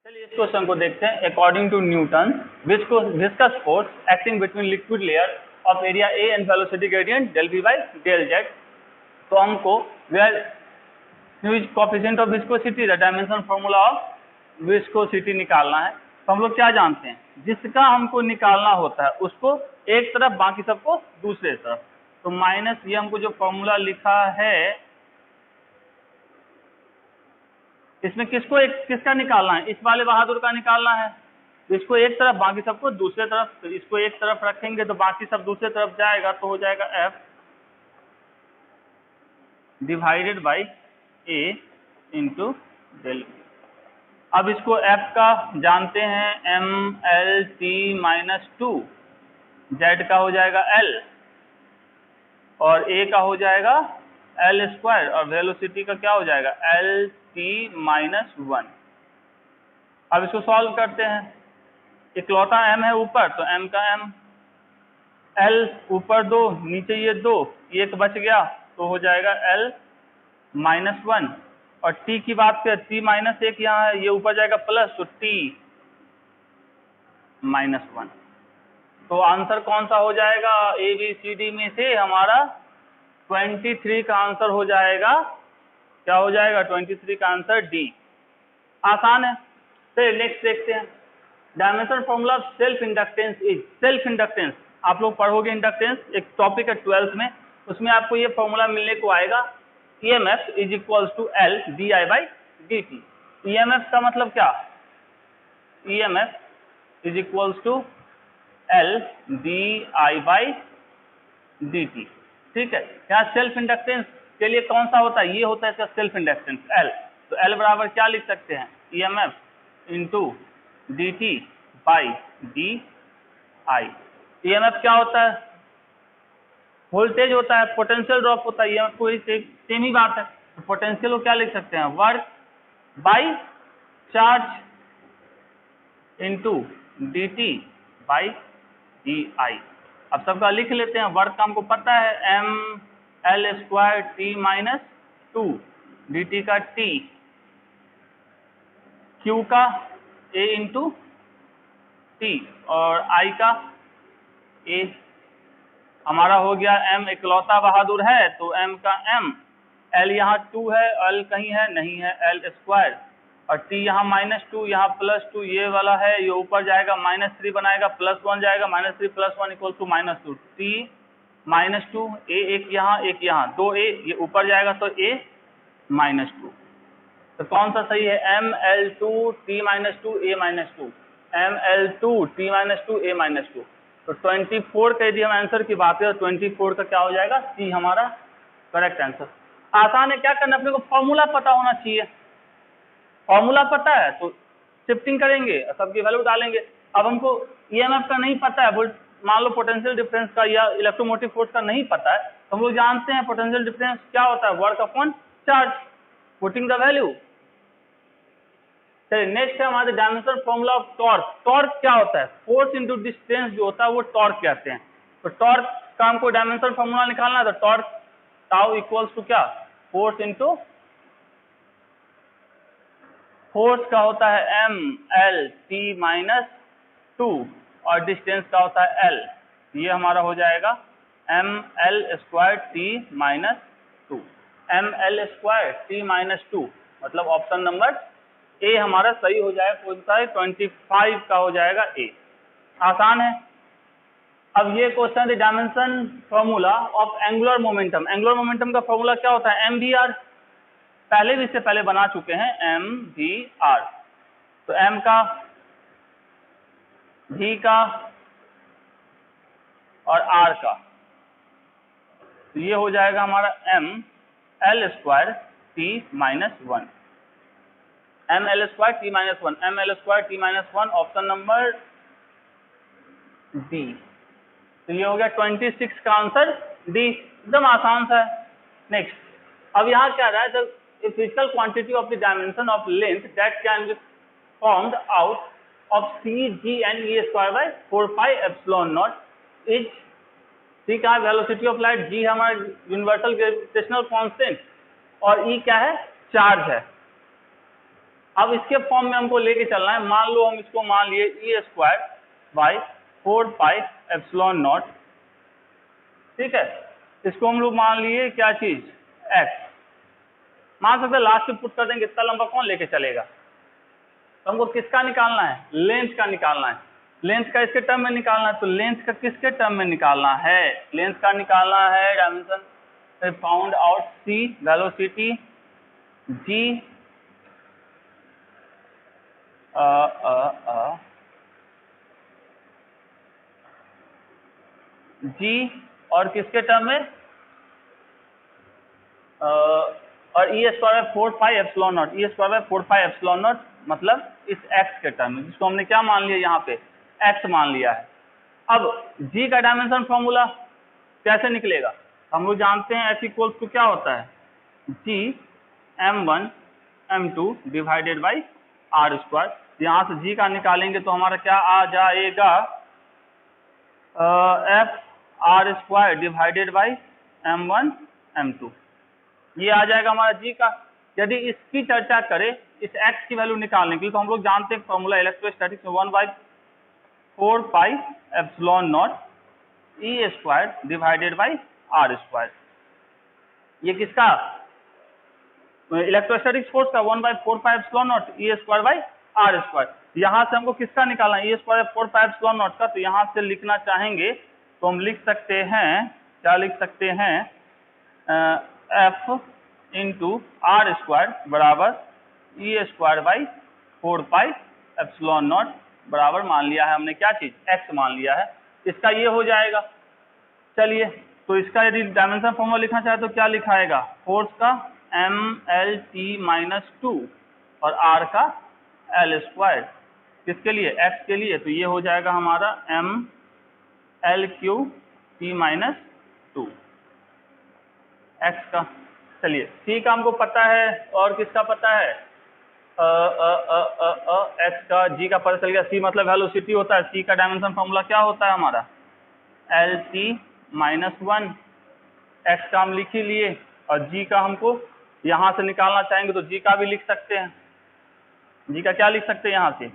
चलिए इस क्वेश्चन को देखते हैं। According to Newton viscous force acting between liquid layer of area A and velocity gradient del v by del z। तो हमको coefficient of viscosity the dimension formula of viscosity निकालना है। तो हम लोग क्या जानते हैं, जिसका हमको निकालना होता है उसको एक तरफ बाकी सबको दूसरे तरफ। तो माइनस ये हमको जो फॉर्मूला लिखा है इसमें किसका निकालना है, इस वाले बहादुर का निकालना है। तो इसको एक तरफ बाकी सबको दूसरे तरफ, तो इसको एक तरफ रखेंगे तो बाकी सब दूसरे तरफ जाएगा, तो हो जाएगा F divided by A into del. अब इसको F का जानते हैं MLT माइनस 2, Z का हो जाएगा L और A का हो जाएगा L स्क्वायर और वेलोसिटी का क्या हो जाएगा LT माइनस 1। अब इसको सॉल्व करते हैं। इकलौता M है ऊपर तो M का M, L ऊपर 2 नीचे ये 2, एक बच गया तो हो जाएगा L माइनस 1। और T की बात करें, T माइनस 1 यहाँ है, ये ऊपर जाएगा प्लस, तो T माइनस 1। तो आंसर कौन सा हो जाएगा ABCD में से हमारा 23 का आंसर हो जाएगा। क्या हो जाएगा 23 का आंसर D। आसान है। चलिए नेक्स्ट देखते हैं। Dimension formula of self inductance is, self inductance आप लोग पढ़ोगे, इंडक्टेंस एक टॉपिक है 12th में, उसमें आपको ये फॉर्मूला मिलने को आएगा EMF is equals to L di by dt। EMF का मतलब क्या, EMF is equals to L di by dt। ठीक है, यहाँ सेल्फ इंडक्टेंस के लिए कौन सा होता है, ये होता है इसका सेल्फ इंडक्टेंस L। तो L बराबर क्या लिख सकते हैं, EMF into dt by di। EMF क्या होता है, वोल्टेज होता है, पोटेंशियल ड्रॉप होता है, EMF को सेम ही बात है। तो पोटेंशियल को क्या लिख सकते हैं, work by charge into dt by di। अब सबका लिख लेते हैं। वर्क का हमको पता है ML square T minus 2, dt का T, Q का A इंटू T और I का A। हमारा हो गया M इकलौता बहादुर है तो M का M, L यहाँ 2 है, L कहीं है नहीं है, L स्क्वायर और T यहाँ माइनस 2, यहाँ प्लस 2, ये वाला है, ये ऊपर जाएगा माइनस 3 बनाएगा, प्लस 1 जाएगा, minus 3 plus 1 equal to minus 2, T minus 2, A एक यहाँ 2 A, ये ऊपर जाएगा तो A माइनस 2। तो कौन सा सही है, ML2 T minus 2 A minus 2, ML2 T minus 2 A minus 2। तो 24 का यदि हम आंसर की बात करें तो 24 का क्या हो जाएगा, C हमारा करेक्ट आंसर। आसान है, क्या करना अपने को, फॉर्मूला पता होना चाहिए। फॉर्मूला पता है तो शिफ्टिंग करेंगे और सबकी वैल्यू डालेंगे। अब हमको EMF का नहीं पता है, मान लो पोटेंशियल डिफरेंस का या इलेक्ट्रोमोटिव फोर्स का नहीं पता है, तो हम लोग जानते हैं पोटेंशियल डिफरेंस क्या होता है, work upon charge, putting the value. चलिए नेक्स्ट है हमारे dimension formula of torque. Torque क्या होता है, फोर्स इंटू डिस्टेंस जो होता है वो टॉर्क कहते हैं। तो टॉर्क का हमको डायमेंशन फॉर्मूला निकालना है, तो टॉर्क टाउ इक्वल्स टू क्या, फोर्स इंटू, फोर्स का होता है MLT माइनस 2 और डिस्टेंस का होता है L, ये हमारा हो जाएगा ML square T minus 2। ML square T minus 2 मतलब ऑप्शन नंबर A हमारा सही हो जाएगा। कौन सा है, 25 का हो जाएगा A। आसान है। अब ये क्वेश्चन है dimension formula of angular momentum. Angular momentum का फॉर्मूला क्या होता है, MVR, पहले भी इससे पहले बना चुके हैं MVR। तो M का, V का और R का, तो ये हो जाएगा हमारा ML square T minus 1, ML square T minus 1, ML square T minus 1 option number D। तो ये हो गया 26 का आंसर D, एकदम आसान सा है। नेक्स्ट, अब यहाँ क्या रहा है, a physical quantity of the dimension of length that can be formed out of C, G and E square by 4 pi epsilon naught is, C का वेलोसिटी ऑफ लाइट, G हमारा यूनिवर्सल ग्रेविटेशनल कांस्टेंट और E क्या है, charge है। अब इसके form में हमको लेके चलना है। मान लो हम इसको मान लिए E square by 4 pi epsilon naught, ठीक है। इसको हम लोग मान लिए क्या चीज, एक्स मान सकते, लास्ट में पुट कर देंगे, इतना लंबा कौन लेके चलेगा। तो हमको किसका निकालना है, लेंथ का निकालना है। लेंथ का इसके टर्म में निकालना है, तो लेंथ का किसके टर्म में निकालना है, लेंथ का निकालना है dimension found out C velocity जी जी और किसके टर्म में और E square by 4 pi epsilon naught, E square by 4 pi epsilon naught मतलब इस एक्स के टर्म में, जिसको हमने क्या मान लिया यहाँ पे एक्स मान लिया है। अब जी का डायमेंशन फॉर्मूला कैसे निकलेगा, हम लोग जानते हैं एच इक्वल्स टू क्या होता है, G m1 m2 divided by r square. यहाँ से जी का निकालेंगे तो हमारा क्या आ जाएगा, F R square divided by m1 m2, ये आ जाएगा हमारा जी का। यदि इसकी चर्चा करें इस x की वैल्यू निकालने के लिए, तो हम लोग जानते हैं फॉर्मूला इलेक्ट्रोस्टैटिक्स में 1/4 pi epsilon naught E square divided by r square. ये किसका, इलेक्ट्रोस्टैटिक्स फोर्स का 1/4 pi epsilon naught E square by r square. यहाँ से हमको किसका निकालना है, e square 4 pi epsilon naught का, तो यहाँ से लिखना चाहेंगे तो हम लिख सकते हैं, क्या लिख सकते हैं, एफ इंटू आर स्क्वायर बराबर E square by 4 pi epsilon naught बराबर मान लिया है हमने क्या चीज, एक्स मान लिया है। इसका ये हो जाएगा। चलिए तो इसका यदि डायमेंशन फॉर्मूला लिखना चाहे तो क्या लिखाएगा, फोर्स का MLT-2 और आर का एल स्क्वायर, किसके लिए, एक्स के लिए, तो ये हो जाएगा हमारा ML3T-2 एक्स का। चलिए सी का हमको पता है और किसका पता है, एक्स का, जी का पता चल गया, सी मतलब वेलोसिटी होता है, सी का डायमेंशन फॉर्मूला क्या होता है हमारा LT-1, एक्स का हम लिख ही लिए और जी का हमको यहाँ से निकालना चाहेंगे तो जी का भी लिख सकते हैं। जी का क्या लिख सकते हैं, यहाँ से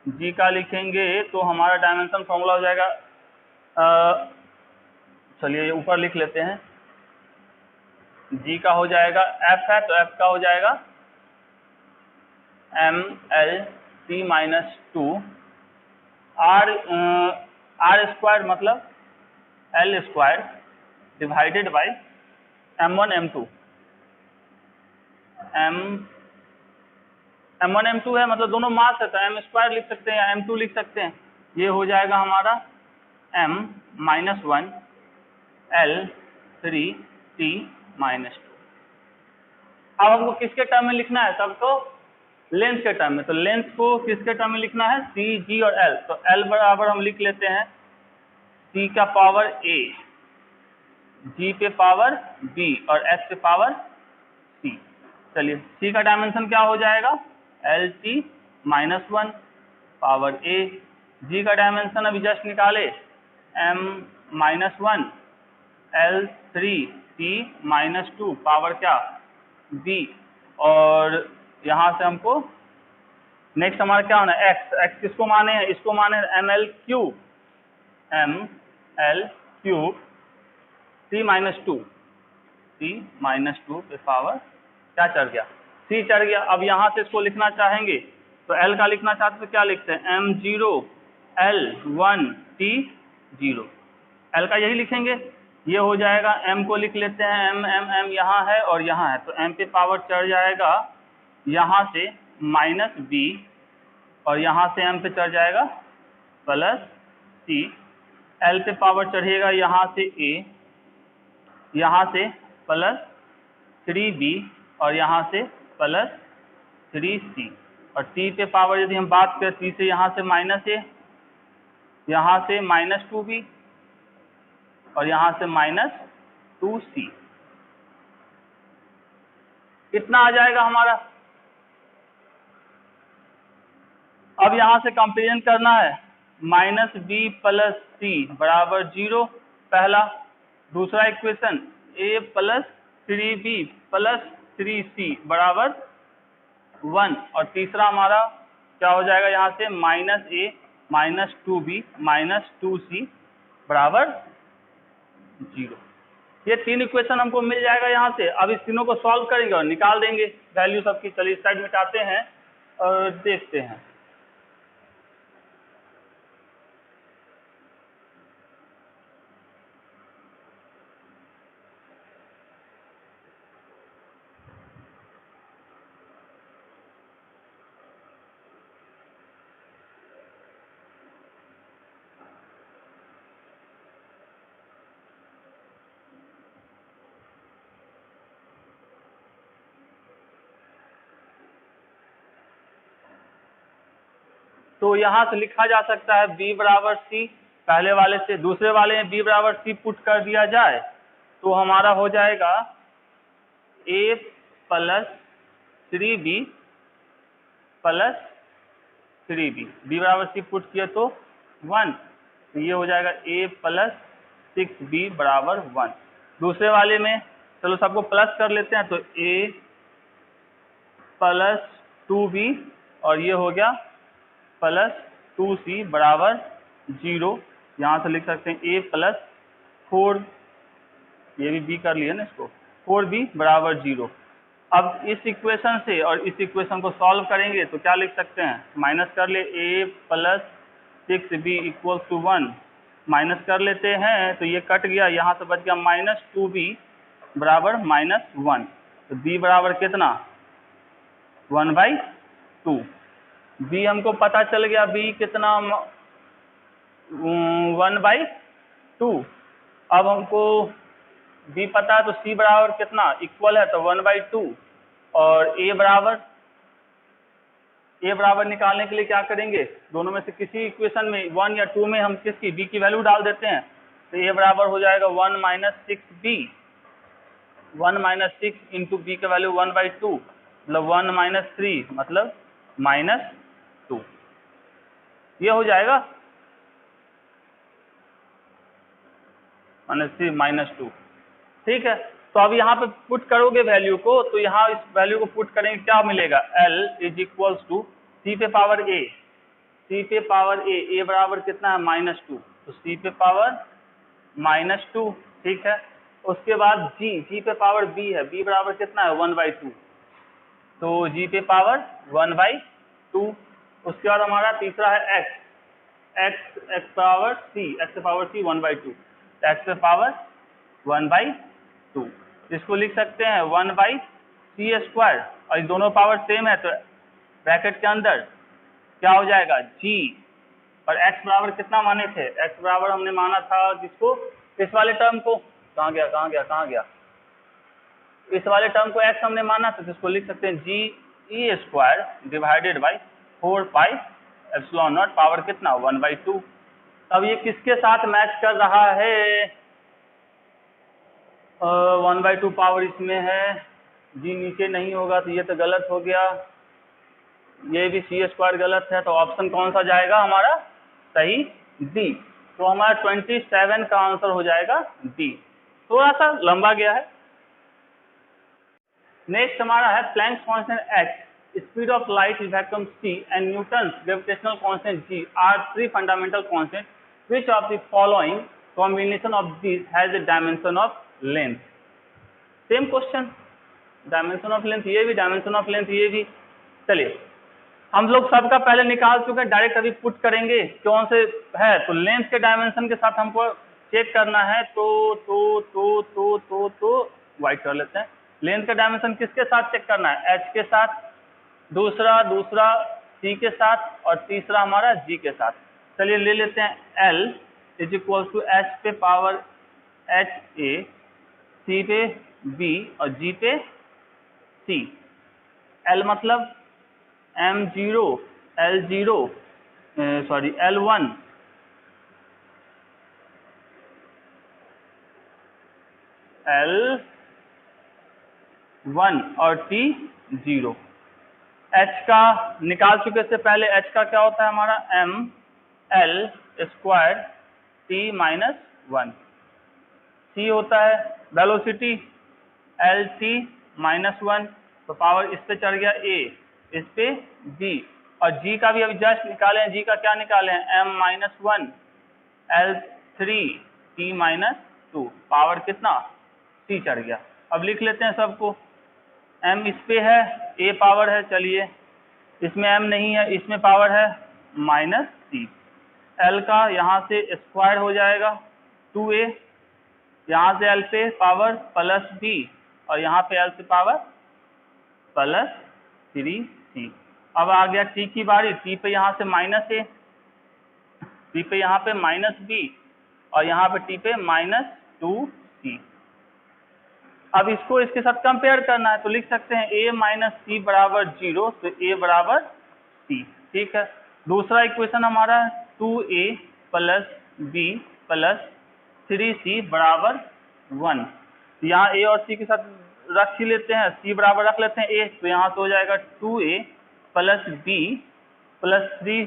जी का लिखेंगे तो हमारा डायमेंशन फॉर्मूला हो जाएगा, चलिए ऊपर लिख लेते हैं, जी का हो जाएगा एफ है तो एफ का हो जाएगा MLT-2 आर स्क्वायर मतलब L square divided by M1 M2, M1 M2 है मतलब दोनों मास है तो एम स्क्वायर लिख सकते हैं या M2 लिख सकते हैं। ये हो जाएगा हमारा M-1 L3T-2। अब हमको किसके टर्म में लिखना है, सबको लेंथ के टर्म में, तो लेंथ को किसके टर्म में लिखना है, सी जी और एल, तो एल बराबर हम लिख लेते हैं सी का पावर ए, जी पे पावर बी और एच पे पावर सी। चलिए सी का डायमेंशन क्या हो जाएगा, LT-1 पावर ए, जी का डायमेंशन अभी जस्ट निकाले M-1 L3T-2 पावर क्या बी, और यहाँ से हमको नेक्स्ट हमारा क्या होना है, एक्स, एक्स किसको माने हैं, इसको माने ML3 T-2 पे पावर क्या चढ़ गया, सी चढ़ गया। अब यहाँ से इसको लिखना चाहेंगे तो एल का लिखना चाहते तो क्या लिखते हैं, M0 L1T0, एल का यही लिखेंगे, ये हो जाएगा। एम को लिख लेते हैं, एम यहाँ है और यहाँ है, तो एम पे पावर चढ़ जाएगा यहाँ से माइनस बी और यहाँ से एम पे चढ़ जाएगा प्लस सी, एल पे पावर चढ़ेगा यहाँ से ए, यहाँ से प्लस 3b और यहाँ से प्लस 3c, और t पे पावर यदि हम बात करें t से यहाँ से माइनस ए, यहाँ से माइनस 2b और यहाँ से माइनस 2c, कितना आ जाएगा हमारा। अब यहाँ से कंपेरिजन करना है, माइनस बी प्लस सी बराबर 0 पहला, दूसरा equation a plus 3b plus 3c बराबर 1 और तीसरा हमारा क्या हो जाएगा यहाँ से -a -2b -2c बराबर 0। ये 3 इक्वेशन हमको मिल जाएगा यहाँ से। अब इस तीनों को सॉल्व करेंगे और निकाल देंगे वैल्यू सबकी। चलिए इस साइड मिटाते हैं और देखते हैं। तो यहाँ से लिखा जा सकता है b बराबर c, पहले वाले से दूसरे वाले में b बराबर c पुट कर दिया जाए तो हमारा हो जाएगा a plus 3b plus 3b। b बराबर c पुट किया तो 1, तो ये हो जाएगा a प्लस 6b बराबर 1। दूसरे वाले में चलो सबको प्लस कर लेते हैं, तो a प्लस 2b और ये हो गया प्लस 2c बराबर 0। यहाँ से लिख सकते हैं a प्लस 4, ये भी b कर लिया ना इसको, 4b बराबर 0। अब इस इक्वेशन से और इस इक्वेशन को सॉल्व करेंगे तो क्या लिख सकते हैं, माइनस कर ले a plus 6b equals to 1, minus कर लेते हैं तो ये कट गया, यहाँ से बच गया -2b बराबर -1। तो b बराबर कितना 1/2। b हमको पता चल गया, b कितना 1/2। अब हमको b पता है तो c बराबर कितना इक्वल है तो 1/2 और a बराबर निकालने के लिए क्या करेंगे, दोनों में से किसी इक्वेशन में 1 या 2 में हम किसकी b की वैल्यू डाल देते हैं, तो a बराबर हो जाएगा 1 - 6b। 1 - 6 इंटू b का वैल्यू 1/2 मतलब 1 - 3 मतलब -2, ये हो जाएगा -2। ठीक है, तो अब यहाँ पे पुट करोगे वैल्यू को, तो यहाँ इस वैल्यू को पुट करेंगे, क्या मिलेगा L is equals to c पे पावर a, c पे पावर a बराबर कितना है -2, तो c पे पावर -2। ठीक है, उसके बाद g पे पावर b है, b बराबर कितना है 1/2, तो g पे पावर 1/2। उसके बाद हमारा तीसरा है x power c, x power c 1/2, x पे पावर 1/2। इसको लिख सकते हैं 1/c², और ये दोनों पावर सेम है तो ब्रैकेट के अंदर क्या हो जाएगा g, और x बराबर कितना माने थे, x बराबर हमने माना था जिसको, इस वाले टर्म को, कहाँ गया, इस वाले टर्म को x हमने माना था, जिसको लिख सकते हैं g² डिवाइडेड बाई 4πε0 पावर कितना 1/2। अब ये किसके साथ मैच कर रहा है, 1/2 पावर इसमें है, g नीचे नहीं होगा तो ये तो गलत हो गया, ये भी c² गलत है, तो ऑप्शन कौन सा जाएगा हमारा सही, डी। तो हमारा 27 का आंसर हो जाएगा डी। थोड़ा सा लंबा गया है। नेक्स्ट हमारा है Planck's constant h, speed of light, vacuum c and Newton's gravitational constant g are 3 fundamental constant, which of the following combination of this has a dimension of length. Same question, dimension of length ये भी, dimension of length ये भी। चलिए हम लोग सबका पहले निकाल चुके हैं, डायरेक्ट अभी पुट करेंगे कौन से है, तो लेंथ के डायमेंशन के साथ हमको चेक करना है, तो वाइट कर लेते हैं। लेंथ का डायमेंशन किसके साथ चेक करना है, h के साथ, दूसरा c के साथ और तीसरा हमारा g के साथ। चलिए ले लेते हैं L is equal to h पे पावर HA, c पे b और g पे c। L मतलब M0 L0 sorry L1 L1 और T0। H का निकाल चुके से पहले H का क्या होता है हमारा M L² T-1, C होता है वेलोसिटी LT-1, तो पावर इस पे चढ़ गया A, इस पे b, और g का भी अभी जस्ट निकाले हैं, g का क्या निकाले हैं, m-1 L3 t-2, पावर कितना c चढ़ गया। अब लिख लेते हैं सबको, m इस पे है, a पावर है, चलिए इसमें m नहीं है, इसमें पावर है -c, l का यहाँ से स्क्वायर हो जाएगा 2a, यहाँ से l पे पावर +b, और यहाँ पे l से पावर +3c। अब आ गया t की बारी, t पे यहाँ से -a, t पे यहाँ पे -b, और यहाँ पे t पे -2c। अब इसको इसके साथ कंपेयर करना है, तो लिख सकते हैं a - c बराबर 0, तो a बराबर c, ठीक है। दूसरा इक्वेशन हमारा 2a + b + 3c बराबर 1। यहाँ a और c के साथ रख ही लेते हैं, c बराबर रख लेते हैं a, तो यहाँ से हो जाएगा 2a + b +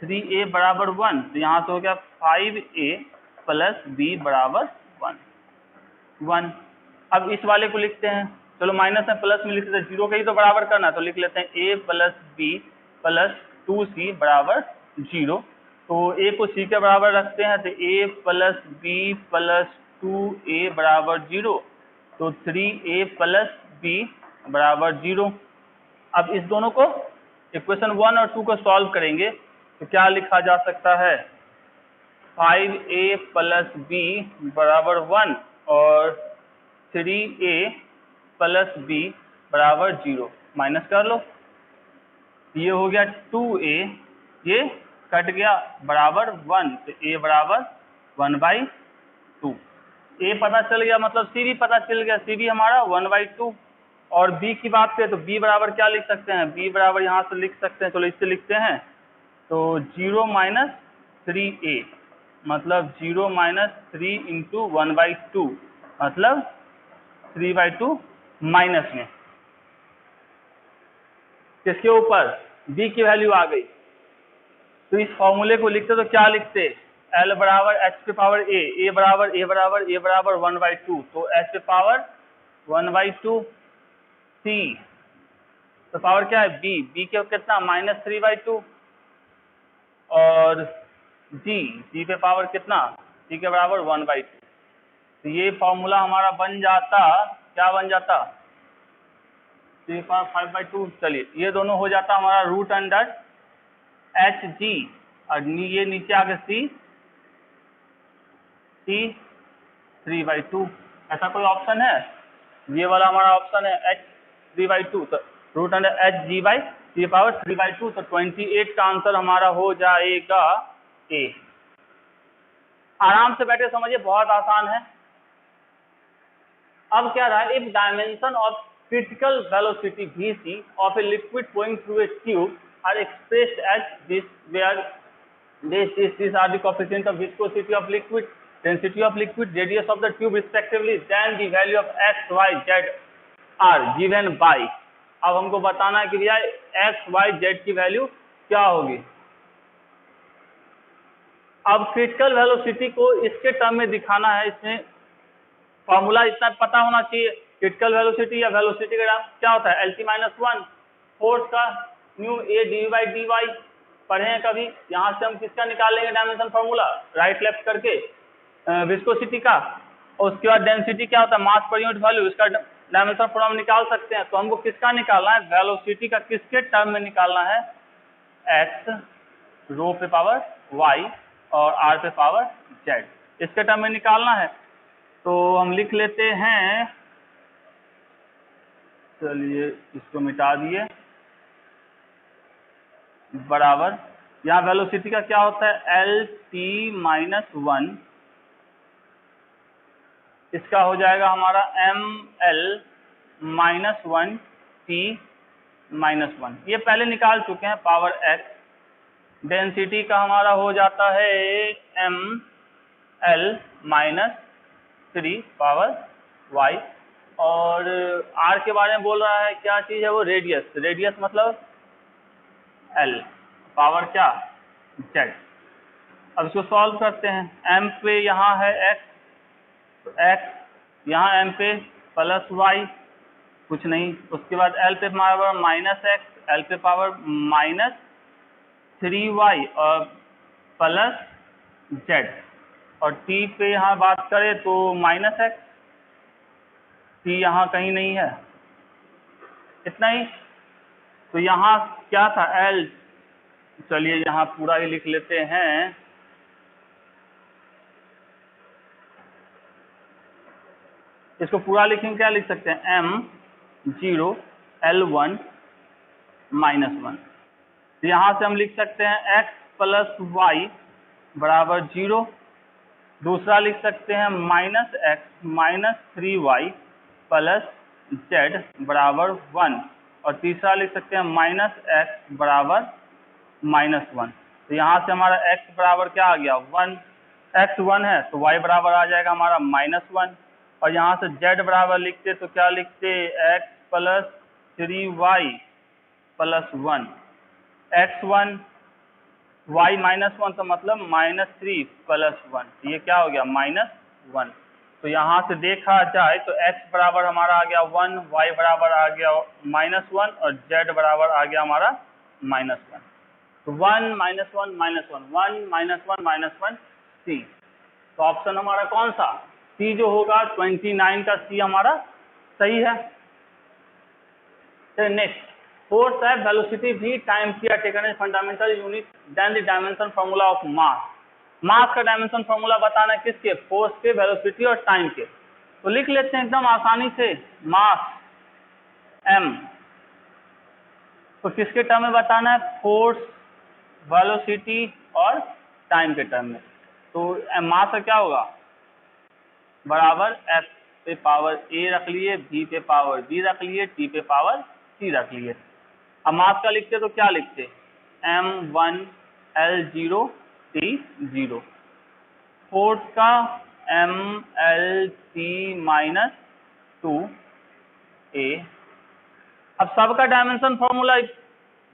3a बराबर 1, तो यहाँ से हो गया 5a + b बराबर 1। अब इस वाले को लिखते हैं, चलो माइनस में प्लस में लिख लेते हैं, 0 का ही तो बराबर करना है, तो लिख लेते हैं a + b + 2c बराबर 0। तो a को c के बराबर रखते हैं, तो a + b + 2a बराबर 0, तो 3a + b बराबर 0। अब इस दोनों को इक्वेशन 1 और 2 को सॉल्व करेंगे, तो क्या लिखा जा सकता है, 5a + b बराबर 1 और 3a + b बराबर 0, माइनस कर लो, ये हो गया 2a, ये कट गया बराबर 1, तो a बराबर 1/2। a पता चल गया, मतलब c भी पता चल गया, c भी हमारा 1/2। और b की बात करें तो b बराबर क्या लिख सकते हैं, b बराबर यहाँ से लिख सकते हैं, चलो इससे लिखते हैं, तो 0 - 3a, मतलब 0 - 3 × 1/2, मतलब 3/2 माइनस में, किसके ऊपर, b की वैल्यू आ गई। तो इस फॉर्मूले को लिखते तो क्या लिखते, L बराबर h पे पावर a बराबर a बराबर 1/2, तो h पे पावर 1/2, c तो पावर क्या है b के कितना -3/2, और g पे पावर कितना, c के बराबर 1/2। तो ये फॉर्मूला हमारा बन जाता, क्या बन जाता, 3/5/2। चलिए ये दोनों हो जाता हमारा √Hg, और ये नीचे आगे c 3/2। ऐसा कोई ऑप्शन है, ये वाला हमारा ऑप्शन है h 3/2, तो √Hg/3/2, तो 28 का आंसर हमारा हो जाएगा a। आराम से बैठे समझिए, बहुत आसान है। अब क्या रहा, if dimension of critical velocity Vc of a liquid flowing through a tube are expressed as this, where these are the coefficient of viscosity of liquid, density of liquid, radius of the tube respectively, then the value of x, y, z are given by। अब हमको बताना है कि भैया x, y, z की value क्या होगी। अब क्रिटिकल वेलोसिटी को इसके टर्म में दिखाना है, इसमें फॉर्मूला इतना पता होना चाहिए, क्रिटिकल वेलोसिटी या वेलोसिटी का नाम क्या होता है, LC-1, फोर्स का न्यू a dv/dy, पढ़े हैं कभी। यहाँ से हम किसका निकालेंगे डायमेंशन फॉर्मूला, राइट लेफ्ट करके, विस्कोसिटी का, और उसके बाद डेंसिटी क्या होता है, मास पर यूनिट वैल्यू, इसका डायमेंशन फॉर्मूला निकाल सकते हैं। तो हमको किसका निकालना है, वेलोसिटी का किसके टर्म में निकालना है, x रो पे पावर y और r पे पावर z, इसके टर्म में निकालना है। तो हम लिख लेते हैं, चलिए इसको मिटा दिए, बराबर, यहाँ वेलोसिटी का क्या होता है LT-1, इसका हो जाएगा हमारा ML-1 T-1, ये पहले निकाल चुके हैं, पावर x। डेंसिटी का हमारा हो जाता है ML-3 पावर y, और r के बारे में बोल रहा है, क्या चीज है वो, रेडियस, रेडियस मतलब l, पावर क्या z। अब इसको सॉल्व करते हैं, m पे यहाँ है x, तो x यहाँ m पे +y, कुछ नहीं। उसके बाद एल पे पावर माइनस एक्स, एल पे पावर माइनस 3y और प्लस जेड, और टी पे यहाँ बात करें तो माइनस एक्स, टी यहाँ कहीं नहीं है, इतना ही। तो यहाँ क्या था एल, चलिए यहाँ पूरा ही लिख लेते हैं। इसको पूरा लिखेंगे, क्या लिख सकते हैं, m0 L1 -1। तो यहाँ से हम लिख सकते हैं x प्लस वाई बराबर 0। दूसरा लिख सकते हैं minus x minus 3y plus Z बराबर 1, और तीसरा लिख सकते हैं माइनस एक्स बराबर -1। तो यहाँ से हमारा x बराबर क्या आ गया, 1, x 1 है तो y बराबर आ जाएगा हमारा -1, और यहाँ से z बराबर लिखते तो क्या लिखते, x plus 3y plus 1, x1 y -1 तो मतलब -3 प्लस 1, ये क्या हो गया -1। तो यहाँ से देखा जाए तो x बराबर हमारा आ गया 1, y बराबर आ गया -1 और z बराबर आ गया हमारा -1। तो 1 -1 -1 1 -1 -1 C। तो ऑप्शन हमारा कौन सा, C जो होगा 29 का C हमारा सही है। नेक्स्ट, force है velocity v time p are taken as fundamental unit then the dimension formula of mass। मास का डायमेंशन फॉर्मूला बताना है किसके, फोर्स के, वेलोसिटी और टाइम के। तो लिख लेते हैं एकदम आसानी से, मास m, तो किसके टर्म में बताना है, फोर्स, वेलोसिटी और टाइम के टर्म में। तो मास का क्या होगा, बराबर f पे पावर a रख लिए, v पे पावर b रख लिए, t पे पावर c रख लिए। अब मास का लिखते तो क्या लिखते, m1 L0 T0। फोर्स का mLT - 2a। अब सबका डायमेंशन फॉर्मूला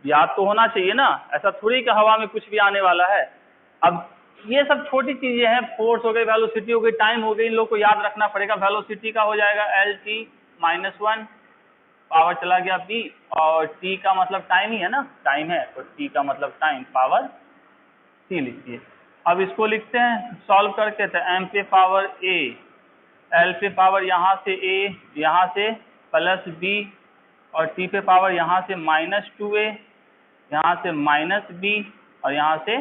याद तो होना चाहिए ना, ऐसा थोड़ी कि हवा में कुछ भी आने वाला है। अब ये सब छोटी चीजें हैं, फोर्स हो गई, वेलोसिटी हो गई, टाइम हो गई, इन लोग को याद रखना पड़ेगा। वेलोसिटी का हो जाएगा LT -1, पावर चला गया b, और t का मतलब टाइम ही है ना, टाइम है तो t का मतलब टाइम, पावर c लिखिए। अब इसको लिखते हैं सॉल्व करके, तो m पे पावर a, l पे पावर यहाँ से a, यहाँ से प्लस b, और t पे पावर यहाँ से -2a, यहाँ से -b, और यहाँ से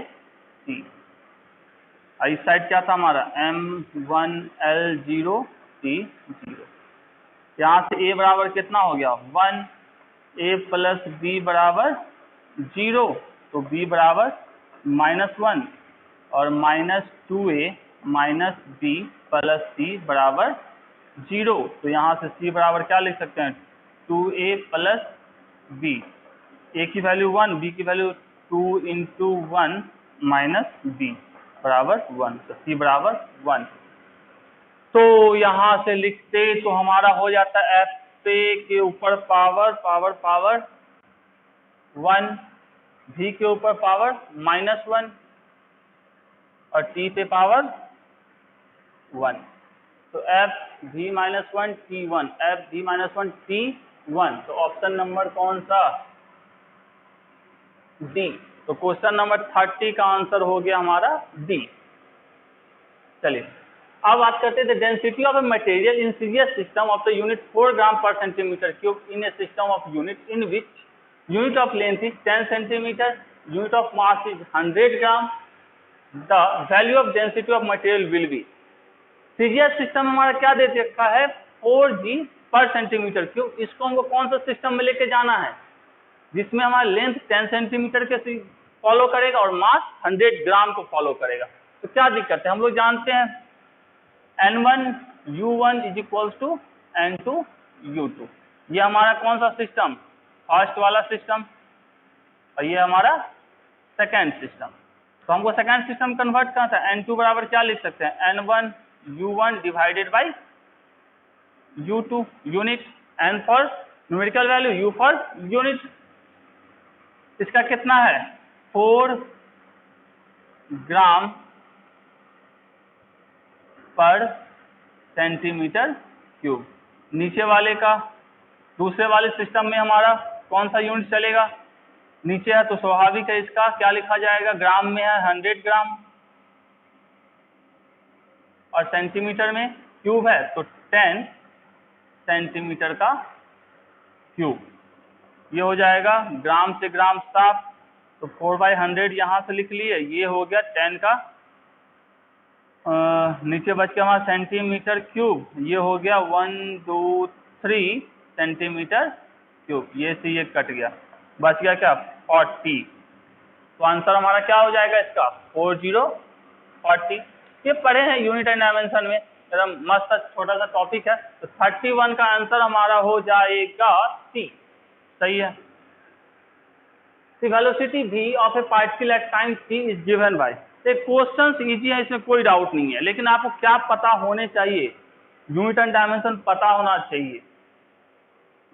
c। और इस साइड क्या था हमारा, m1 L0 T0। यहाँ से a बराबर कितना हो गया 1, a प्लस b बराबर 0, तो b बराबर -1, और -2a -b प्लस c बराबर 0। तो यहाँ से c बराबर क्या लिख सकते हैं, 2a प्लस b, a की वैल्यू 1, b की वैल्यू 2 × 1 माइनस b बराबर 1, तो c बराबर 1। तो यहाँ से लिखते तो हमारा हो जाता है f पे के ऊपर पावर पावर 1, v के ऊपर पावर -1, और t पे पावर 1। तो f v - 1 t1, f v - 1 t1। तो ऑप्शन नंबर कौन सा, डी। तो क्वेश्चन नंबर 30 का आंसर हो गया हमारा डी। चलिए अब बात करते हैं density of a material in serious system of the unit 4 ग्राम पर centimetre cube in A system of unit in which unit of length is 10 centimetre, unit of mass is 100 gram, the value of density of material will be. Serious system हमारा क्या दे रखा है, 4g पर centimetre cube. इसको हमको कौन सा system में लेके जाना है, जिसमें हमारा लेंथ 10 सेंटीमीटर के फॉलो करेगा और मास 100 ग्राम को फॉलो करेगा। तो क्या दिक्कत है, हम लोग जानते हैं N1 U1 = N2 U2। ये हमारा कौन सा सिस्टम, फर्स्ट वाला सिस्टम, और ये हमारा सेकेंड सिस्टम। तो हमको सेकेंड सिस्टम कन्वर्ट करना था, N2 बराबर क्या लिख सकते हैं, N1 U1 / U2 unit, N for numerical value, U for unit. इसका कितना है 4 ग्राम पर सेंटीमीटर क्यूब। नीचे वाले का दूसरे वाले सिस्टम में हमारा कौन सा यूनिट चलेगा, नीचे है तो स्वाभाविक है इसका क्या लिखा जाएगा, ग्राम में है 100 ग्राम और सेंटीमीटर में क्यूब है तो 10 सेंटीमीटर का क्यूब। ये हो जाएगा ग्राम से ग्राम साफ, तो 4/100 यहाँ से लिख लिए, ये हो गया 10 का नीचे बच गया हमारा सेंटीमीटर क्यूब, ये हो गया 1 2 3 सेंटीमीटर क्यूब, ये से ये कट गया, बच गया क्या 40। तो आंसर हमारा क्या हो जाएगा इसका 40। ये पढ़े हैं यूनिट एंड डायमेंशन में, एकदम मस्त छोटा सा टॉपिक है। तो 31 का आंसर हमारा हो जाएगा सी, सही है। The velocity v of a particle at time t is given by, ये क्वेश्चंस इजी है, इसमें कोई डाउट नहीं है, लेकिन आपको क्या पता होने चाहिए, यूनिट एंड डायमेंशन पता होना चाहिए।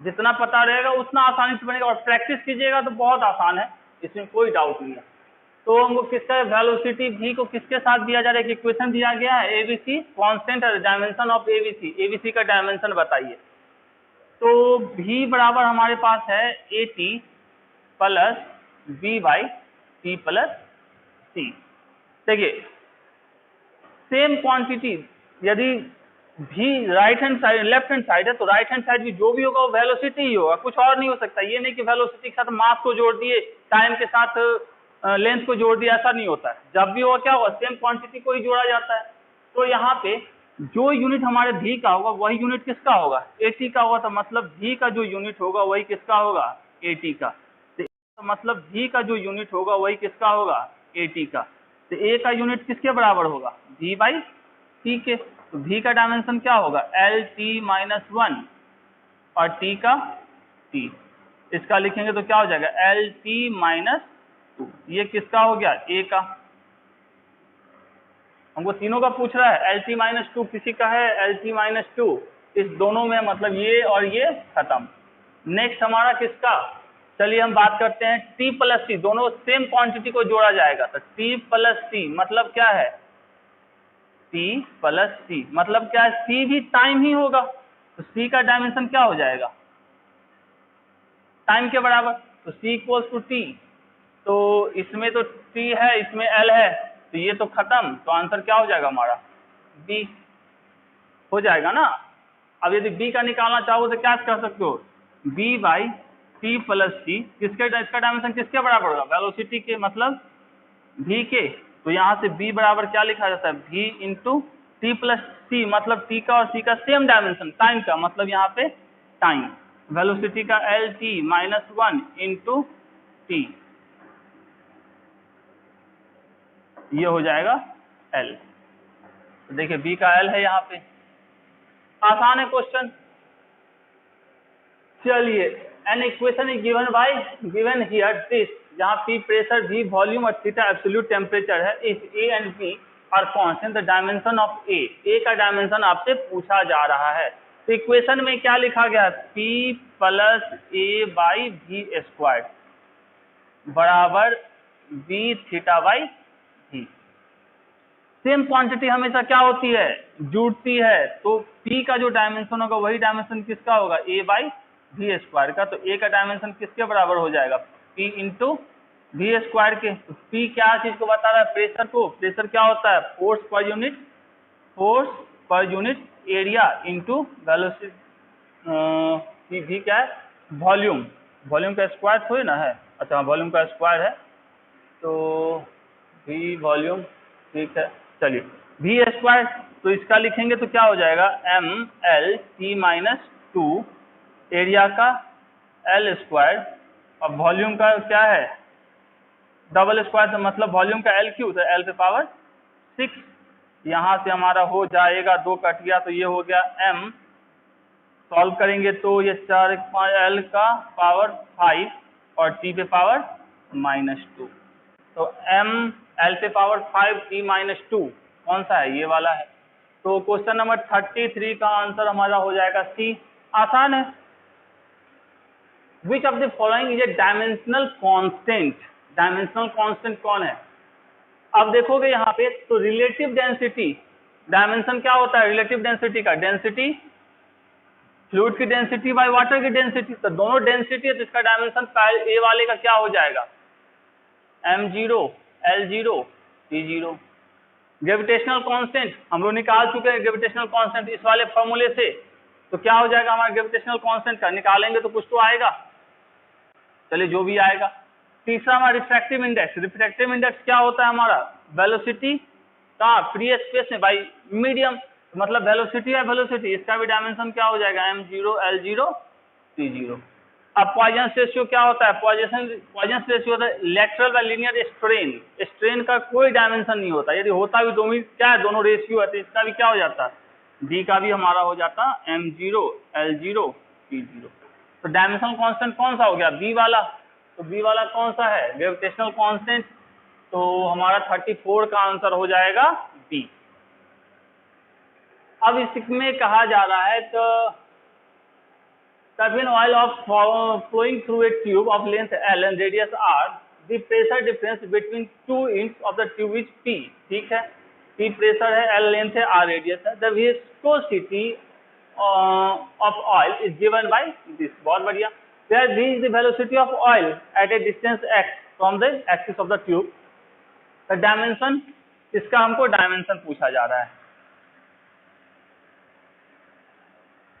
जितना पता रहेगा उतना आसानी से बनेगा, और प्रैक्टिस कीजिएगा तो बहुत आसान है, इसमें कोई डाउट नहीं है। तो हमको किसका वेलोसिटी v को किसके साथ दिया जा रहा है, इक्वेशन दिया गया है एबीसी कांस्टेंट है, डायमेंशन ऑफ एबीसी का डायमेंशन बताइए। तो v बराबर हमारे पास है AT plus v/t plus c। देखिए सेम क्वांटिटी, यदि v right hand side left hand side है तो राइट हैंड साइड भी जो भी होगा वो वेलोसिटी ही होगा, कुछ और नहीं हो सकता। ये नहीं कि वेलोसिटी के साथ मास को जोड़ दिए, टाइम के साथ लेंथ को जोड़ दिया, ऐसा नहीं होता है। जब भी होगा क्या होगा, सेम क्वांटिटी को ही जोड़ा जाता है। तो यहाँ पे जो यूनिट हमारे v का होगा वही यूनिट किसका होगा, AT का होगा, तो मतलब v का जो यूनिट होगा वही किसका होगा, AT का। तो मतलब v का जो यूनिट होगा वही किसका होगा, AT का। तो a का यूनिट किसके बराबर होगा, v/t के। तो v का डायमेंशन क्या होगा, LT-1 और t का t। इसका लिखेंगे तो क्या हो जाएगा LT-2, ये किसका हो गया, a का। हमको तीनों का पूछ रहा है, LT-2 किसी का है, LT-2 इस दोनों में, मतलब ये और ये खत्म। नेक्स्ट हमारा किसका, चलिए हम बात करते हैं t प्लस c, दोनों सेम क्वांटिटी को जोड़ा जाएगा। तो t प्लस c मतलब क्या है, t प्लस c मतलब क्या है, c भी टाइम ही होगा, तो c का डायमेंशन क्या हो जाएगा, टाइम के बराबर। तो c इक्वल्स टू t, तो इसमें तो t है, इसमें l है, तो ये तो खत्म। तो आंसर क्या हो जाएगा हमारा, b हो जाएगा ना। अब यदि b का निकालना चाहो तो क्या कर सकते हो, b/t प्लस c, किसके, इसका डायमेंशन किसके बराबर होगा, वेलोसिटी के, मतलब v के। तो यहाँ से b बराबर क्या लिखा जाता है, v into t plus c, मतलब t का और c का सेम डायमेंशन, टाइम का, मतलब यहाँ पे टाइम, वेलोसिटी का LT-1 इंटू t, ये हो जाएगा L। तो देखिए b का L है यहाँ पे, आसान है क्वेश्चन। चलिए an equation is given here this, जहाँ P प्रेशर, V वॉल्यूम और थीटा एब्सोल्यूट टेम्परेचर है, if A and B are constant, the dimension of A का डायमेंशन आपसे पूछा जा रहा है। तो इक्वेशन में क्या लिखा गया है, P प्लस A/V² बराबर V θ/V। सेम क्वांटिटी हमेशा क्या होती है, जुड़ती है। तो P का जो डायमेंशन होगा वही डायमेंशन किसका होगा, A/V² का। तो A का डायमेंशन किसके बराबर हो जाएगा, P इंटू V² के। तो P क्या चीज को बता रहा है, प्रेशर को। प्रेशर क्या होता है, force per unit area into velocity, V क्या है, वॉल्यूम, वॉल्यूम का स्क्वायर थोड़ी ना है, अच्छा वॉल्यूम का स्क्वायर है, तो V वॉल्यूम, ठीक है। चलिए V², तो इसका लिखेंगे तो क्या हो जाएगा, MLT-2 एरिया का L², और वॉल्यूम का क्या है, डबल स्क्वायर, तो मतलब वॉल्यूम का L3, तो L पे पावर 6। यहाँ से हमारा हो जाएगा, 2 कट गया, तो ये हो गया M, सॉल्व करेंगे तो ये 4 5 L का पावर 5 और T पे पावर -2। तो M L पे पावर 5 T-2 कौन सा है, ये वाला है। तो क्वेश्चन नंबर 33 का आंसर हमारा हो जाएगा C। आसान है। Which of the following is a dimensional constant, dimensional constant कौन है। अब देखोगे यहाँ पे तो रिलेटिव डेंसिटी, डायमेंशन क्या होता है रिलेटिव डेंसिटी का, डेंसिटी फ्लूइड की डेंसिटी बाय वाटर की डेंसिटी, तो दोनों डेंसिटी है तो इसका डायमेंशन ए वाले का क्या हो जाएगा, m0 L0 T0। Gravitational constant हम लोग निकाल चुके हैं, ग्रेविटेशनल कांस्टेंट इस वाले फॉर्मूले से, तो क्या हो जाएगा हमारा ग्रेविटेशनल कांस्टेंट का, निकालेंगे तो कुछ तो आएगा, चलिए जो भी आएगा। तीसरा हमारा रिफ्रैक्टिव इंडेक्स, रिफ्रैक्टिव इंडेक्स क्या होता है हमारा, वेलोसिटी का फ्री स्पेस में बाई मीडियम, मतलब वेलोसिटी है वेलोसिटी, इसका भी डायमेंशन क्या हो जाएगा, m0 L0 T0। अब पॉइजन रेशियो क्या होता है, पॉइजन रेशियो होता है लेटरल व लीनियर स्ट्रेन, स्ट्रेन का कोई डायमेंशन नहीं होता, यदि होता भी दोनों क्या है, दोनों रेशियो है तो इसका भी क्या हो जाता है, डी का भी हमारा हो जाता m0 L0 T0। तो डायमेंशनल कांस्टेंट कौन सा हो गया, बी वाला, तो बी वाला कौन सा है, ग्रेविटेशनल कांस्टेंट, तो हमारा 34 का आंसर हो जाएगा बी। अब इसमें कहा जा रहा है तो turbine oil of flowing through a tube of length L and radius R, the pressure difference between two ends of the tube is P, ठीक है, P प्रेशर है, L लेंथ है, R रेडियस है। The viscosity of oil is given by this, बहुत बढ़िया। Where V is the velocity of oil at a distance x from the axis of the tube। The dimension, इसका हमको dimension पूछा जा रहा है,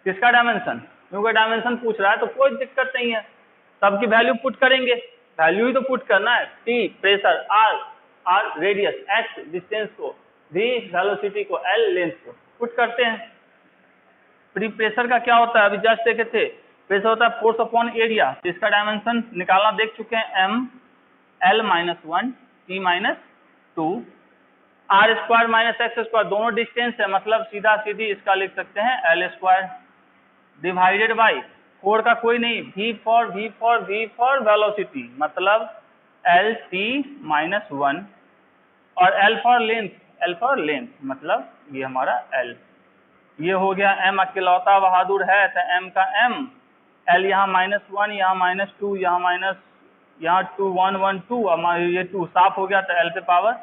किसका डायमेंशन, क्योंकि डायमेंशन पूछ रहा है तो कोई दिक्कत नहीं है, सबकी वैल्यू पुट करेंगे, वैल्यू ही तो पुट करना है, T pressure, R radius, X distance को, V वेलोसिटी को, L लेंथ को पुट करते हैं। फ्री प्रेशर का क्या होता है, अभी जस्ट देखे थे, प्रेशर होता है फोर्स अपॉन एरिया, तो इसका डायमेंशन निकालना देख चुके हैं, M L-1 T-2 R square minus x square, दोनों डिस्टेंस है, मतलब सीधा सीधी इसका लिख सकते हैं L स्क्वायर डिवाइडेड बाई 4 का कोई नहीं, V फॉर वेलोसिटी, मतलब LT-1 और L फॉर लेंथ, मतलब ये हमारा L। ये हो गया, M अकेलौता बहादुर है तो M का M, L यहाँ -1, यहाँ -2, यहाँ 2 1 1 2, ये 2 साफ हो गया तो L पे पावर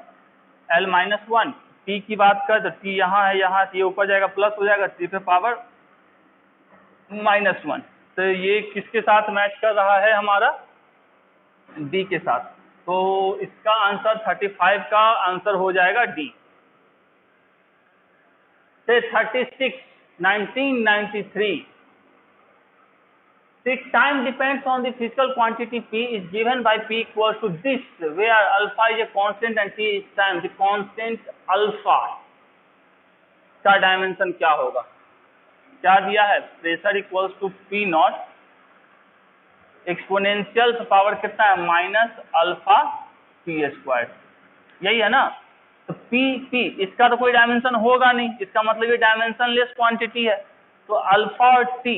L-1। T की बात कर तो T यहाँ है, यहाँ ये ऊपर जाएगा प्लस हो जाएगा, T पे पावर -1, तो ये किसके साथ मैच कर रहा है हमारा, D के साथ, तो इसका आंसर 35 का आंसर हो जाएगा D। से 36 1993, the time depends on the physical quantity P is given by P equals to this, where alpha is a constant and T is time, the constant alpha का dimension क्या होगा, क्या दिया है, pressure equals to P naught, exponential power कितना है, minus alpha P square, यही है ना, तो P इसका तो कोई डायमेंशन होगा नहीं, इसका मतलब ये डायमेंशन लेस क्वांटिटी है, तो अल्फा और T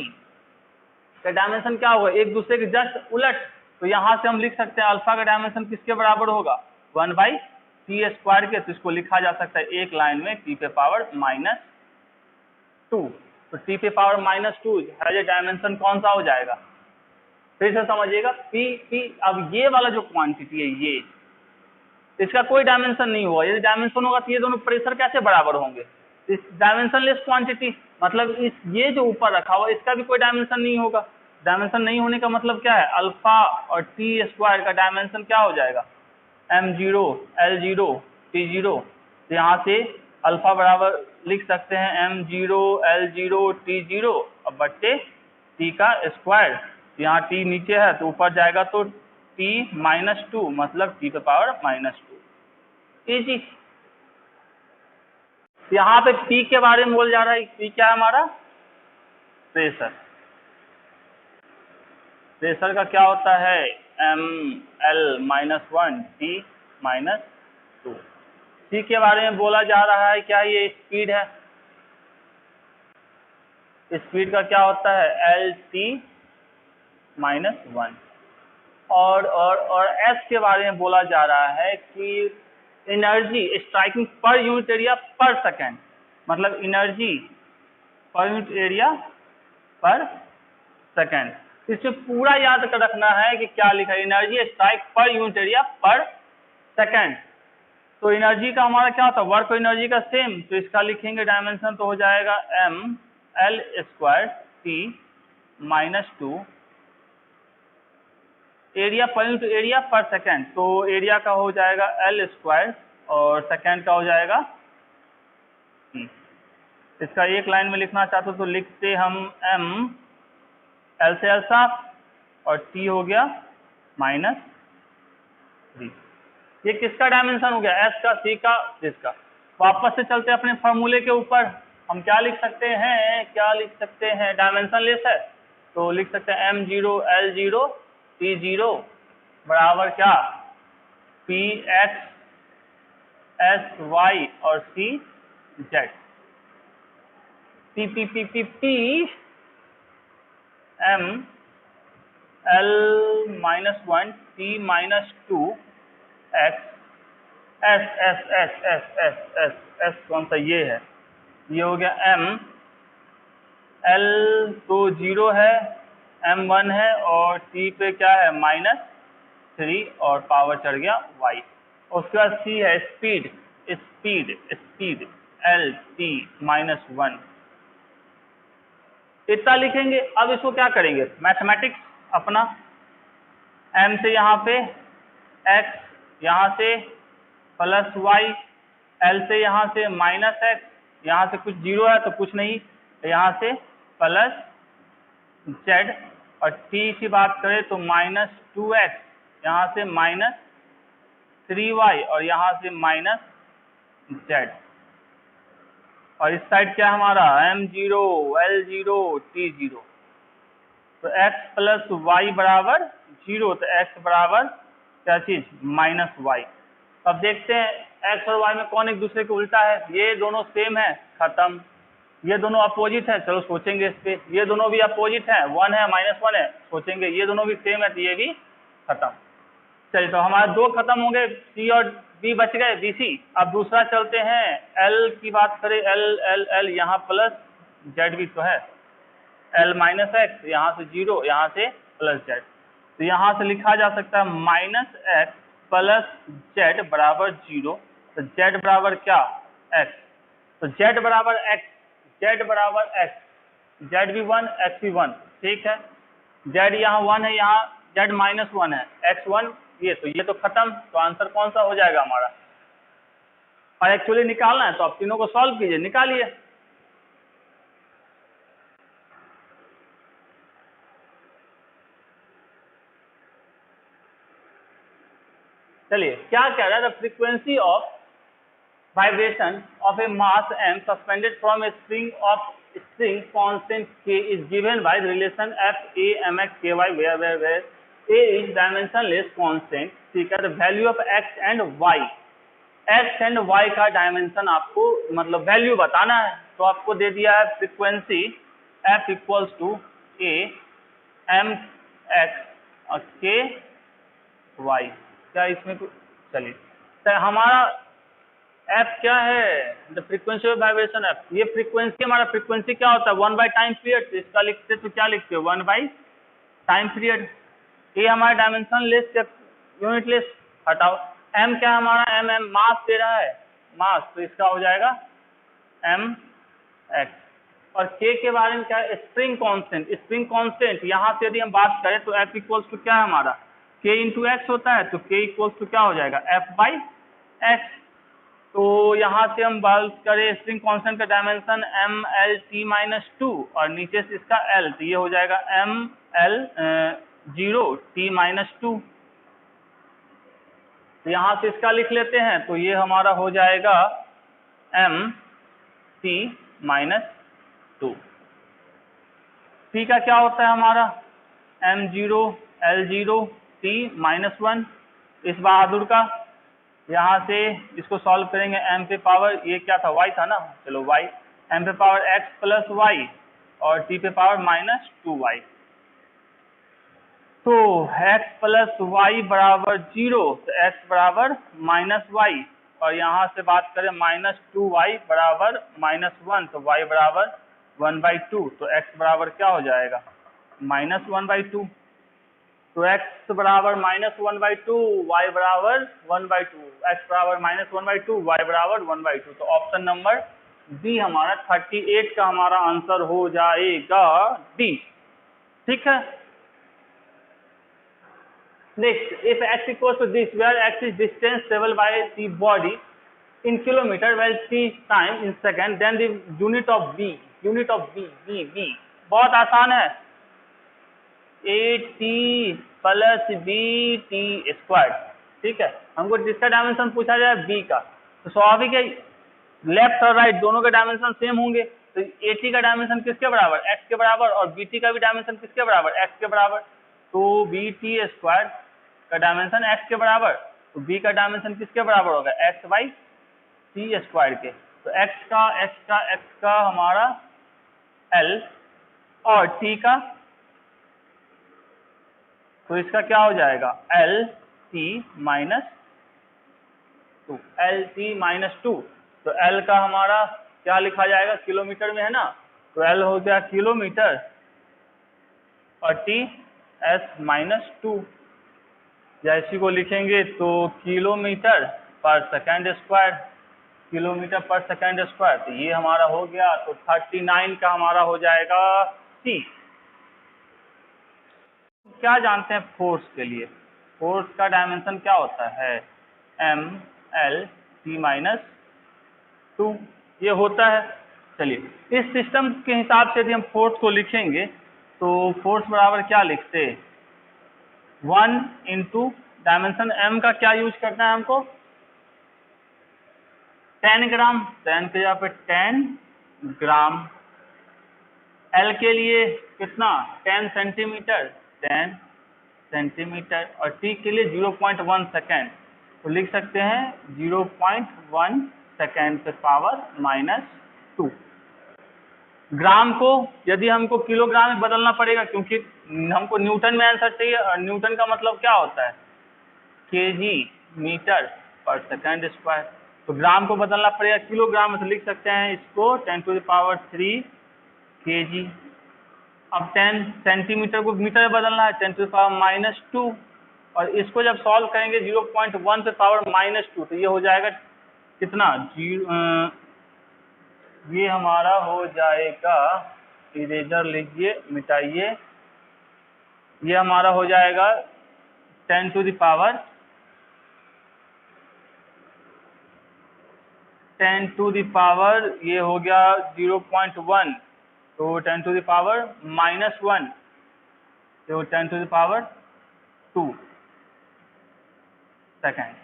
का डायमेंशन क्या होगा, एक दूसरे के जस्ट उलट, तो यहां से हम लिख सकते हैं अल्फा का डायमेंशन किसके बराबर होगा, 1/T स्क्वायर के, तो इसको लिखा जा सकता है एक लाइन में T पे पावर -2, तो T पे पावर -2 है, ये डायमेंशन कौन सा हो जाएगा, फिर से समझिएगा, P अब ये वाला जो क्वांटिटी है ये, इसका कोई डायमेंशन नहीं हुआ, यदि डायमेंशन होगा तो ये दोनों प्रेशर कैसे बराबर होंगे, इस डायमेंशन लेस क्वांटिटी, मतलब इस ये जो ऊपर रखा हुआ इसका भी कोई डायमेंशन नहीं होगा, डायमेंशन नहीं होने का मतलब क्या है, अल्फा और T स्क्वायर का डायमेंशन क्या हो जाएगा, M0 L0 T0, तो यहाँ से अल्फा बराबर लिख सकते हैं M0 L0 T0 और बट्टे T का स्क्वायर, यहाँ T नीचे है तो ऊपर जाएगा तो T-2, मतलब T पे पावर -2, इजी। यहाँ पे P के बारे में बोल जा रहा है, P क्या है हमारा, प्रेशर, प्रेशर का क्या होता है, ML-1 T-2। P के बारे में बोला जा रहा है, क्या ये स्पीड है, स्पीड का क्या होता है, LT-1, और S के बारे में बोला जा रहा है कि energy striking per unit area पर सेकेंड, मतलब एनर्जी पर यूनिट एरिया पर सेकेंड, इसे पूरा याद कर रखना है कि क्या लिखा है, energy strike per unit area पर सेकेंड, तो एनर्जी का हमारा क्या होता है, वर्क और एनर्जी का सेम, तो इसका लिखेंगे डायमेंशन तो हो जाएगा ML² t -2 area per unit area पर सेकेंड, तो एरिया का हो जाएगा L² और सेकेंड का हो जाएगा t। इसका एक लाइन में लिखना चाहते हो तो लिखते हम m, L से L साफ और t हो गया -3। ये किसका डायमेंशन हो गया? S का, C का, जिसका। वापस से चलते अपने फॉर्मूले के ऊपर। हम क्या लिख सकते हैं? डायमेंशन लेस है तो लिख सकते हैं m0 L0 T0 बराबर क्या? Px Sy और Cz। P m L-1 T -2 x S कौन सा? ये है, ये हो गया m। L तो 0 है, m 1 है और t पे क्या है? -3 और पावर चढ़ गया y। उसके बाद c है स्पीड L t -1। इतना लिखेंगे। अब इसको क्या करेंगे? मैथमेटिक्स अपना, m से यहाँ पे x, यहाँ से +y, L से यहाँ से -x, यहाँ से कुछ 0 है तो कुछ नहीं, यहाँ से +z और t की बात करें तो -2x, यहाँ से -3y और यहाँ से -z। और इस साइड क्या हमारा? m0 L0 T0। तो x + y बराबर 0, तो x बराबर क्या चीज? -y। अब देखते हैं x और y में कौन एक दूसरे के उल्टा है। ये दोनों सेम है, खत्म। ये दोनों अपोजिट है, चलो सोचेंगे इस पे। ये दोनों भी अपोजिट है, 1 है -1 है, सोचेंगे। ये दोनों भी सेम है तो ये भी खत्म। चलिए, तो हमारे दो खत्म हो गए, C और B बच गए, BC। अब दूसरा चलते हैं, L की बात करें, L यहाँ +z भी तो है, L -x, यहाँ से 0, यहाँ से +z। तो यहाँ से लिखा जा सकता है -x + z बराबर 0। तो z बराबर क्या? x। तो z बराबर x, z बराबर x, z भी 1, x भी 1, ठीक है। z यहाँ 1 है, यहाँ z -1 है, x 1, ये तो खत्म। तो आंसर कौन सा हो जाएगा हमारा? और एक्चुअली निकालना है तो आप तीनों को सॉल्व कीजिए, निकालिए। चलिए, क्या कह रहा है? The frequency of vibration of a mass m suspended from a string constant k is given by the relation f a mx ky, where a is dimensionless constant, ठीक है। the value of x and y, x and y का dimension आपको मतलब value बताना है। तो आपको दे दिया है frequency f = a m x और k y। क्या इसमें कुछ? चलिए, तो हमारा f क्या है? The frequency of vibration f। ये फ्रीक्वेंसी, हमारा फ्रीक्वेंसी क्या होता है? 1 बाई टाइम पीरियड। इसका लिखते तो क्या लिखते हो? 1 बाई टाइम पीरियड। ये हमारा डायमेंशन लेस, यूनिट लेस, हटाओ। m क्या है हमारा? m मास दे रहा है, मास, तो इसका हो जाएगा m x। और k के बारे में क्या है? Spring constant. यहाँ से यदि हम बात करें तो f = क्या है हमारा? k × x होता है, तो k = क्या हो जाएगा? f/x। तो यहाँ से हम बात करें स्प्रिंग कांस्टेंट का डायमेंशन mLt -2 और नीचे से इसका L, तो ये हो जाएगा mL0 T -2। तो यहाँ से इसका लिख लेते हैं, तो ये हमारा हो जाएगा mT -2। T का क्या होता है हमारा? m0 L0 T -1। इस बहादुर का यहाँ से इसको सॉल्व करेंगे, m पे पावर, ये क्या था? y था ना, चलो y, m पे पावर x + y और t पे पावर -2y। तो x + y बराबर 0, तो x बराबर -y, और यहाँ से बात करें -2y बराबर -1, तो y बराबर 1/2। तो x बराबर क्या हो जाएगा? -1/2। तो x बराबर -1/2, y बराबर 1/2, x बराबर -1/2, y बराबर 1/2। तो ऑप्शन नंबर डी हमारा 38 का हमारा आंसर हो जाएगा डी। ठीक है, next, if x equal to this where x is distance travel by the body in kilometer while t time in second, then the unit of b, b बहुत आसान है, at प्लस bt स्क्वायर। ठीक है, हमको जिसका dimension पूछा जाए b का, तो स्वाभाविक है लेफ्ट और राइट दोनों के डायमेंशन सेम होंगे, तो at का डायमेंशन किसके बराबर, x के बराबर, और bt का भी डायमेंशन किसके बराबर, x के बराबर। तो bt स्क्वायर का डायमेंशन x के बराबर, तो b का डायमेंशन किसके बराबर होगा, x बाई टी स्क्वायर के। तो x का हमारा l और t का, तो इसका क्या हो जाएगा l t माइनस टू। तो l का हमारा क्या लिखा जाएगा, किलोमीटर में है ना, तो l हो गया किलोमीटर और t s माइनस टू। जैसी को लिखेंगे तो किलोमीटर पर सेकेंड स्क्वायर, किलोमीटर पर सेकेंड स्क्वायर, तो ये हमारा हो गया। तो 39 का हमारा हो जाएगा सी। क्या जानते हैं फोर्स के लिए, फोर्स का डायमेंशन क्या होता है, M L T minus two, ये होता है। चलिए, इस सिस्टम के हिसाब से यदि हम फोर्स को लिखेंगे तो फोर्स बराबर क्या लिखते, 1 इंटू डायमेंशन एम का क्या यूज करना है हमको, 10 ग्राम, 10 के यहाँ पे 10 ग्राम, एल के लिए कितना 10 सेंटीमीटर, 10 सेंटीमीटर, और टी के लिए 0.1 सेकेंड, तो लिख सकते हैं 0.1 सेकेंड पे पावर माइनस 2। ग्राम को यदि हमको किलोग्राम में बदलना पड़ेगा, क्योंकि हमको न्यूटन में आंसर चाहिए, और न्यूटन का मतलब क्या होता है, केजी मीटर पर सेकेंड स्क्वायर, तो ग्राम को बदलना पड़ेगा किलोग्राम में, तो लिख सकते हैं इसको 10 टू द पावर 3 kg। अब 10 सेंटीमीटर को मीटर में बदलना है, 10 टू द पावर माइनस 2, और इसको जब सॉल्व करेंगे 0.1 पे पावर माइनस 2, तो ये हो जाएगा कितना, ये हमारा हो जाएगा, इरेजर लीजिए मिटाइए, ये हमारा हो जाएगा 10 to the power 10 to the power, ये हो गया 0.1, तो 10 टू द पावर माइनस 1, तो 10 टू द पावर 2 सेकेंड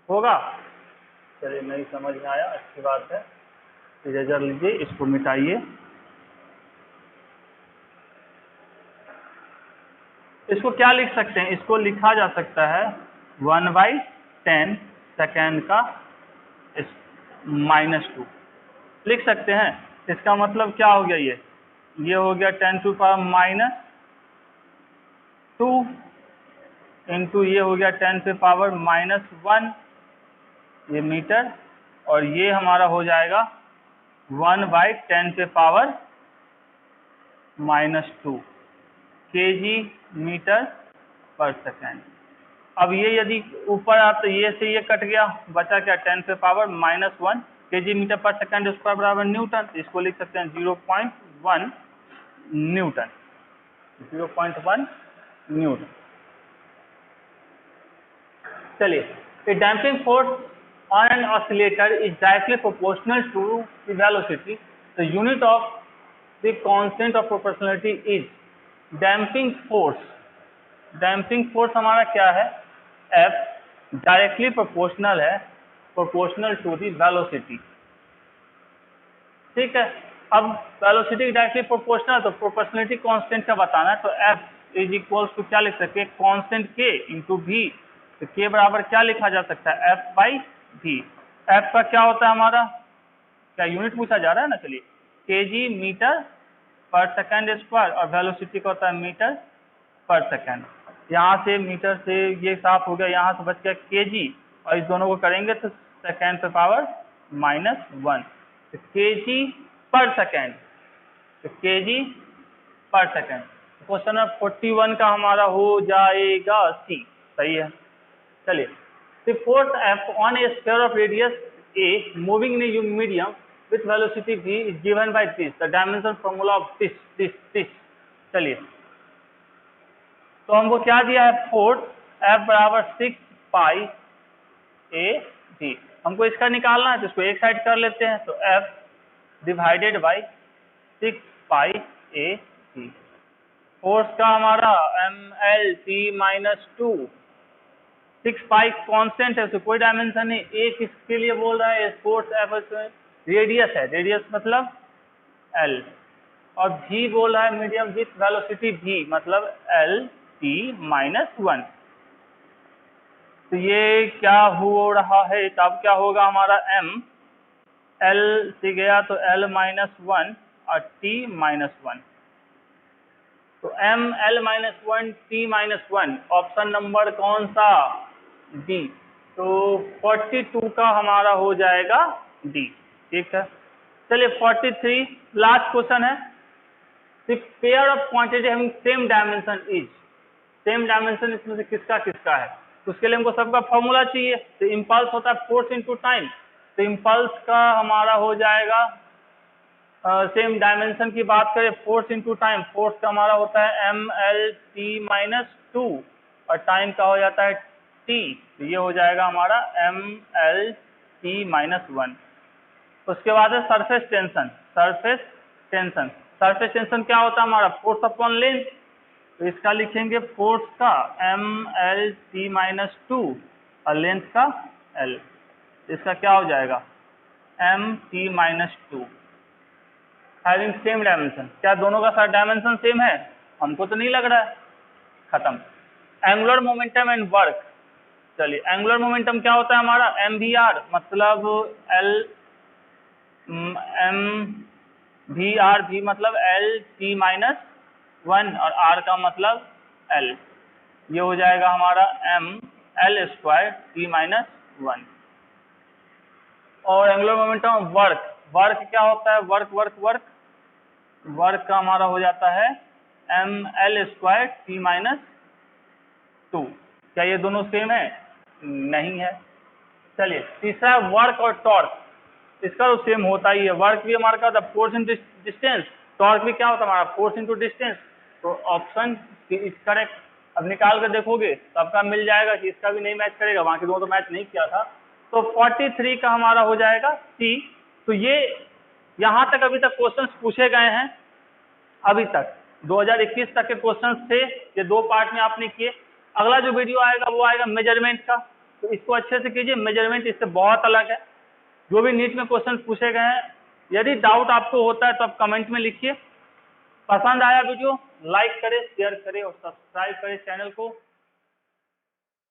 होगा। चलिए, नहीं समझ में आया, अच्छी बात है, इरेजर लीजिए, इसको मिटाइए। इसको क्या लिख सकते हैं, इसको लिखा जा सकता है 1/10 सेकेंड का माइनस 2 लिख सकते हैं। इसका मतलब क्या हो गया, ये हो गया 10 टू पावर माइनस 2 इंटू ये हो गया 10 पे पावर माइनस 1, ये मीटर, और ये हमारा हो जाएगा 1/10 पे पावर माइनस 2 केजी मीटर पर सेकेंड। अब ये यदि ऊपर आप, तो ये से ये कट गया, बचा क्या 10 पे पावर माइनस 1 केजी मीटर पर सेकेंड स्क्वायर बराबर न्यूटन, तो इसको लिख सकते हैं 0.1 न्यूटन, 0.1 न्यूटन। चलिए, a damping force on an oscillator is directly proportional to the velocity. The unit of the constant of proportionality is damping force. damping force हमारा क्या है, F डायरेक्टली प्रोपोर्शनल है, प्रोपोर्शनल टू दी वेलोसिटी। ठीक है, अब velocity directly proportional, तो proportionality constant का बताना है, तो F इज इक्वल टू क्या लिख सकते हैं, कांस्टेंट K इंटू V। तो K बराबर क्या लिखा जा सकता है, F बाई V। F का क्या होता है हमारा, क्या यूनिट पूछा जा रहा है ना, चलिए, केजी मीटर पर सेकेंड स्क्वायर, और वेलोसिटी का होता है मीटर पर सेकेंड। यहाँ से मीटर से ये साफ हो गया, यहाँ से बच गया केजी, और इस दोनों को करेंगे तो सेकेंड पे पावर माइनस 1, तो केजी पर सेकेंड, तो केजी पर सेकेंड। क्वेश्चन नंबर 41 का हमारा हो जाएगा सी, सही है। चलिए, the force F on a sphere of radius A moving in a medium with velocity v is given by this, the dimension formula of this. चलिए, तो हमको क्या दिया है, फोर्स F बराबर 6 पाई A V। हमको इसका निकालना है तो इसको एक साइड कर लेते हैं, तो F divided by 6 pi A V। Force का हमारा ML_T-2, 6 पाई कांस्टेंट है, तो कोई डायमेंशन नहीं। ए किसके लिए बोल रहा है, फोर्स F रेडियस है, रेडियस मतलब L, और V बोल रहा है मीडियम विथ वेलोसिटी V मतलब L_T-1। तो ये क्या हो रहा है, तब क्या होगा हमारा M L से गया तो L-1 और T-1, तो ML-1 T-1 ऑप्शन नंबर कौन सा, डी। तो 42 का हमारा हो जाएगा डी। ठीक है, चलिए 43 लास्ट क्वेश्चन है। The pair of quantity having same dimension is, same dimension इसमें से किसका किसका है, तो उसके लिए हमको सबका फॉर्मूला चाहिए। तो इम्पल्स होता है फोर्स इनटू टाइम, तो इम्पल्स का हमारा हो जाएगा सेम डायमेंशन की बात करें, फोर्स इनटू टाइम, फोर्स का हमारा होता है ML_T-2 और टाइम का हो जाता है T, तो ये हो जाएगा हमारा ML_T-1। उसके बाद है surface tension. Surface tension, surface tension क्या होता है हमारा, फोर्स अपॉन लेंथ, तो इसका लिखेंगे फोर्स का ML_T-2 और लेंथ का L, इसका क्या हो जाएगा MT-2 हैविंग सेम डायमेंशन। क्या दोनों का डायमेंशन सेम है, हमको तो नहीं लग रहा है। खत्म। एंगुलर मोमेंटम एंड वर्क, चलिए एंगुलर मोमेंटम क्या होता है हमारा MVR मतलब MVR मतलब L_T-1 और R का मतलब L, ये हो जाएगा हमारा ML²T-1। और एंगुलर मोमेंटम वर्क, वर्क क्या होता है, वर्क का हमारा हो जाता है ML²T-2। क्या ये दोनों सेम है, नहीं है। चलिए तीसरा वर्क और टॉर्क, इसका तो सेम होता ही है। वर्क भी हमारा क्या होता है फोर्स इंटू डिस्टेंस, टॉर्क भी क्या होता है हमारा फोर्स इंटू डिस्टेंस, तो ऑप्शन इज करेक्ट। अब निकाल कर देखोगे तो आपका मिल जाएगा कि इसका भी नहीं मैच करेगा, बाकी दोनों तो मैच नहीं किया था। तो 43 का हमारा हो जाएगा सी। तो ये यहाँ तक अभी तक क्वेश्चंस पूछे गए हैं, अभी तक 2021 तक के क्वेश्चंस थे, ये दो पार्ट में आपने किए। अगला जो वीडियो आएगा वो आएगा मेजरमेंट का, तो इसको अच्छे से कीजिए, मेजरमेंट इससे बहुत अलग है। जो भी नीट में क्वेश्चन पूछे गए हैं, यदि डाउट आपको होता है तो आप कमेंट में लिखिए। पसंद आया वीडियो लाइक करें, शेयर करें और सब्सक्राइब करें चैनल को।